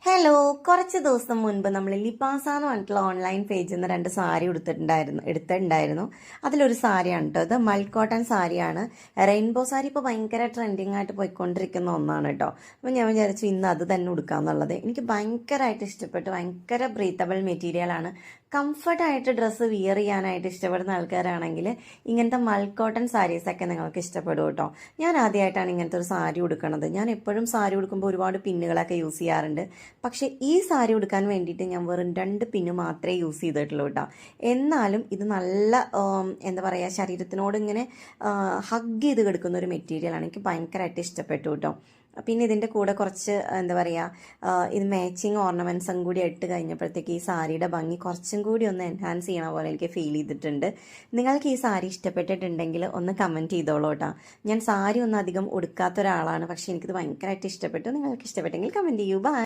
Hello, കുറച്ച് ദിവസം മുൻപ് നമ്മൾ ലിപാസ എന്ന് പറഞ്ഞിട്ടുള്ള ഓൺലൈൻ പേജിൽ നിന്ന് രണ്ട് സാരി എടുത്തിട്ടുണ്ടായിരുന്നു. അതിലൊരു സാരിയാണ് കേട്ടോ, ഇത് മൾട്ട് കോട്ടൺ സാരിയാണ്. റെയിൻബോ സാരി ഇപ്പോൾ ഭയങ്കര ട്രെൻഡിങ് ആയിട്ട് പോയിക്കൊണ്ടിരിക്കുന്ന ഒന്നാണ് കേട്ടോ. അപ്പോൾ ഞാൻ വിചാരിച്ചു ഇന്ന് അത് തന്നെ ഉടുക്കാന്നുള്ളത്. എനിക്ക് ഭയങ്കരമായിട്ട് ഇഷ്ടപ്പെട്ടു. ഭയങ്കര ബ്രീത്തബിൾ മെറ്റീരിയലാണ്. കംഫർട്ടായിട്ട് ഡ്രസ്സ് വിയർ ചെയ്യാനായിട്ട് ഇഷ്ടപ്പെടുന്ന ആൾക്കാരാണെങ്കിൽ ഇങ്ങനത്തെ മൾട്ട് കോട്ടൺ സാരീസൊക്കെ നിങ്ങൾക്ക് ഇഷ്ടപ്പെടും കേട്ടോ. ഞാൻ ആദ്യമായിട്ടാണ് ഇങ്ങനത്തെ ഒരു സാരി ഉടുക്കണത്. ഞാൻ എപ്പോഴും സാരി ഉടുക്കുമ്പോൾ ഒരുപാട് പിന്നുകളൊക്കെ യൂസ് ചെയ്യാറുണ്ട്. പക്ഷേ ഈ സാരി ഉടുക്കാൻ വേണ്ടിയിട്ട് ഞാൻ വെറും 2 പിന്ന് മാത്രമേ യൂസ് ചെയ്തിട്ടുള്ളൂ കേട്ടോ. എന്നാലും ഇത് നല്ല എന്താ പറയുക, ശരീരത്തിനോട് ഇങ്ങനെ ഹഗ് ചെയ്ത് കിടക്കുന്ന ഒരു മെറ്റീരിയലാണ്. എനിക്ക് ഭയങ്കരമായിട്ട് ഇഷ്ടപ്പെട്ടു കേട്ടോ. പിന്നെ ഇതിൻ്റെ കൂടെ കുറച്ച് എന്താ പറയുക, ഇത് മാച്ചിങ് ഓർണമെൻറ്റ്സും കൂടി ഇട്ട് കഴിഞ്ഞപ്പോഴത്തേക്ക് ഈ സാരിയുടെ ഭംഗി കുറച്ചും കൂടി ഒന്ന് എൻഹാൻസ് ചെയ്യണ പോലെ എനിക്ക് ഫീൽ ചെയ്തിട്ടുണ്ട്. നിങ്ങൾക്ക് ഈ സാരി ഇഷ്ടപ്പെട്ടിട്ടുണ്ടെങ്കിൽ ഒന്ന് കമൻറ്റ് ചെയ്തോളൂ കേട്ടോ. ഞാൻ സാരി ഒന്നും അധികം ഉടുക്കാത്ത ഒരാളാണ്, പക്ഷേ എനിക്കിത് ഭയങ്കരമായിട്ട് ഇഷ്ടപ്പെട്ടു. നിങ്ങൾക്ക് ഇഷ്ടപ്പെട്ടെങ്കിൽ കമൻറ്റ് ചെയ്യൂ. ബൈ.